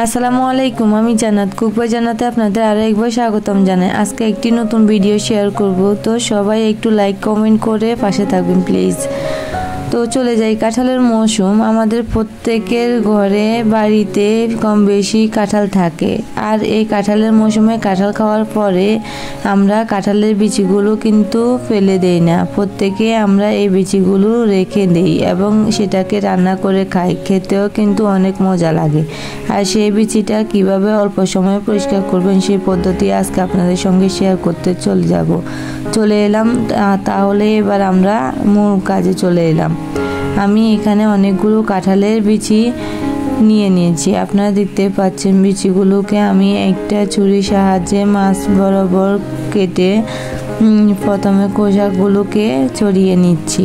আসসালামু আলাইকুম, আমি জান্নাত। কুকবাই জান্নাতে আপনাদের আরও একবার স্বাগতম জানাই। আজকে একটি নতুন ভিডিও শেয়ার করব, তো সবাই একটু লাইক কমেন্ট করে পাশে থাকবেন প্লিজ। তো চলে যাই। কাঁঠালের মৌসুম আমাদের প্রত্যেকের ঘরে বাড়িতে কম বেশি কাঁঠাল থাকে, আর এই কাঁঠালের মৌসুমে কাঁঠাল খাওয়ার পরে আমরা কাঁঠালের বিচিগুলো কিন্তু ফেলে দেই না, প্রত্যেকে আমরা এই বিচিগুলো রেখে দেই এবং সেটাকে রান্না করে খাই। খেতেও কিন্তু অনেক মজা লাগে। আর সেই বিচিটা কিভাবে অল্প সময়ে পরিষ্কার করবেন সেই পদ্ধতি আজকে আপনাদের সঙ্গে শেয়ার করতে চলে এলাম। তাহলে এবার আমরা মূল কাজে চলে এলাম। আমি এখানে অনেকগুলো কাঁঠালের বিচি নিয়ে নিয়েছি। আপনারা দেখতে পাচ্ছেন বিচিগুলোকে আমি একটা ছুরির সাহায্যে মাছ বরাবর কেটে প্রথমে খোসাগুলোকে ছড়িয়ে নিচ্ছি।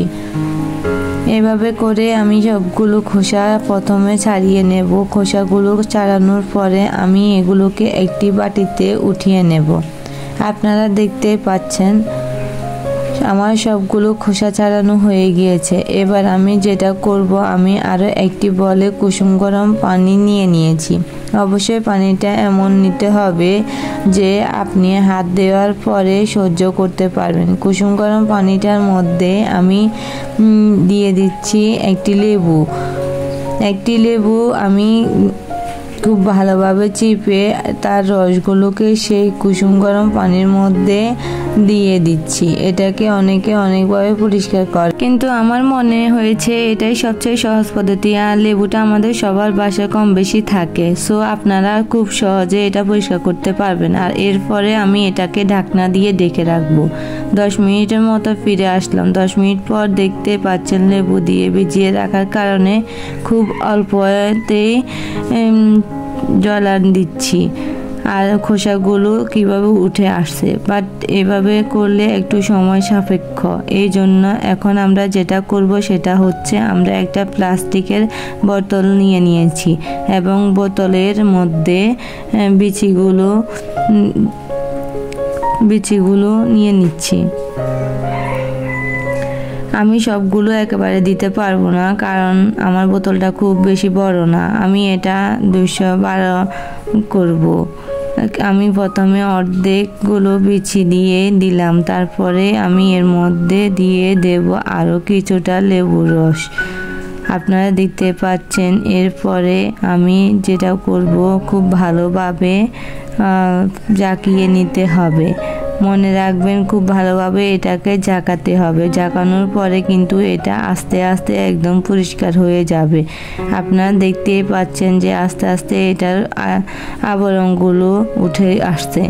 এভাবে করে আমি সবগুলো খোসা প্রথমে ছাড়িয়ে নেব। খোসাগুলো ছাড়ানোর পরে আমি এগুলোকে একটি বাটিতে উঠিয়ে নেব। আপনারা দেখতে পাচ্ছেন আমার সবগুলো খোসা ছাড়ানো হয়ে গিয়েছে। এবার আমি যেটা করব, আমি আরও একটি বলে কুসুম গরম পানি নিয়ে নিয়েছি। অবশ্যই পানিটা এমন নিতে হবে যে আপনি হাত দেওয়ার পরে সহ্য করতে পারবেন। কুসুম গরম পানিটার মধ্যে আমি দিয়ে দিচ্ছি একটি লেবু আমি খুব ভালোভাবে চিপে তার রসগুলোকে সেই কুসুম গরম পানির মধ্যে দিয়ে দিচ্ছি। এটাকে অনেকে অনেকভাবে পরিষ্কার করে, কিন্তু আমার মনে হয়েছে এটাই সবচেয়ে সহজ পদ্ধতি। আর লেবুটা আমাদের সবার বাসায় কম বেশি থাকে, সো আপনারা খুব সহজে এটা পরিষ্কার করতে পারবেন। আর এরপরে আমি এটাকে ঢাকনা দিয়ে ঢেকে রাখবো। 10 মিনিটের মতো ফিরে আসলাম। 10 মিনিট পর দেখতে পাচ্ছেন লেবু দিয়ে ভিজিয়ে রাখার কারণে খুব অল্পতেই জ্বলান দিচ্ছি আর খোসাগুলো কিভাবে উঠে আসছে। বাট এভাবে করলে একটু সময় সাপেক্ষ। এই জন্য এখন আমরা যেটা করব সেটা হচ্ছে আমরা একটা প্লাস্টিকের বোতল নিয়ে নিয়েছি এবং বোতলের মধ্যে বিচিগুলো নিয়ে নিচ্ছি। আমি সবগুলো একেবারে দিতে পারবো না, কারণ আমার বোতলটা খুব বেশি বড় না। আমি এটা 212 করব। আমি প্রথমে অর্ধেকগুলো বিচি দিয়ে দিলাম, তারপরে আমি এর মধ্যে দিয়ে দেব আরও কিছুটা লেবুর রস। আপনারা দেখতে পাচ্ছেন। এরপরে আমি যেটা করব, খুব ভালোভাবে জাকিয়ে নিতে হবে। মনে রাখবেন খুব ভালোভাবে এটাকে জাকাতে হবে। জাকানোর পরে কিন্তু এটা আস্তে আস্তে একদম পরিষ্কার হয়ে যাবে। আপনারা দেখতেই পাচ্ছেন যে আস্তে আস্তে এটার আবরণগুলো উঠে আসছে।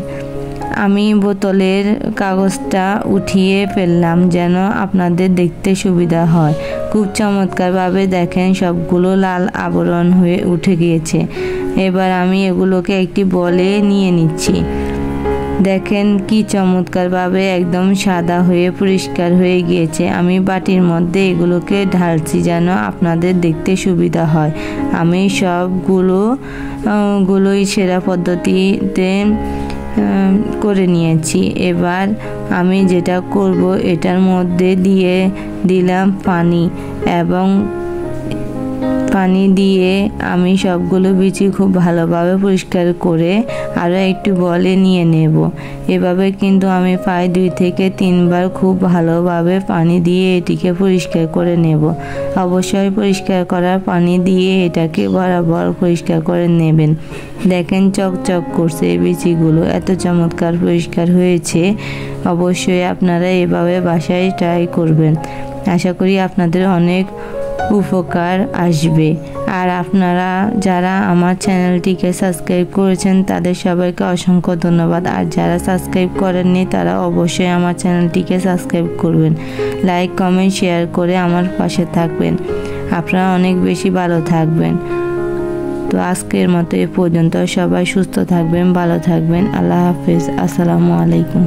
আমি বোতলের কাগজটা উঠিয়ে ফেললাম যেন আপনাদের দেখতে সুবিধা হয়। খুব চমৎকারভাবে দেখেন সবগুলো লাল আবরণ হয়ে উঠে গিয়েছে। এবার আমি এগুলোকে একটি বলে নিয়ে নিচ্ছি। দেখেন কি চমৎকারভাবে একদম সাদা হয়ে পরিষ্কার হয়ে গিয়েছে। আমি বাটির মধ্যে এগুলোকে ঢালছি যেন আপনাদের দেখতে সুবিধা হয়। আমি সবগুলোই সেরা পদ্ধতিতে করে নিয়েছি। এবার আমি যেটা করব, এটার মধ্যে দিয়ে দিলাম পানি এবং পানি দিয়ে আমি সবগুলো বিচি খুব ভালোভাবে পরিষ্কার করে আরও একটু বলে নিয়ে নেব। এভাবে কিন্তু আমি প্রায় 2 থেকে 3 বার খুব ভালোভাবে পানি দিয়ে এটিকে পরিষ্কার করে নেব। অবশ্যই পরিষ্কার করা পানি দিয়ে এটাকে বরাবর পরিষ্কার করে নেবেন। দেখেন চকচক করছে এই বিচিগুলো, এত চমৎকার পরিষ্কার হয়েছে। অবশ্যই আপনারা এভাবে বাসায় ট্রাই করবেন। আশা করি আপনাদের অনেক উপকার আসবে। আর আপনারা যারা আমার চ্যানেলটিকে সাবস্ক্রাইব করেছেন তাদের সবাইকে অসংখ্য ধন্যবাদ। আর যারা সাবস্ক্রাইব করেননি তারা অবশ্যই আমার চ্যানেলটিকে সাবস্ক্রাইব করবেন। লাইক কমেন্ট শেয়ার করে আমার পাশে থাকবেন। আপনারা অনেক বেশি ভালো থাকবেন। তো আজকের মতো এ পর্যন্ত। সবাই সুস্থ থাকবেন, ভালো থাকবেন। আল্লাহ হাফেজ। আসসালামু আলাইকুম।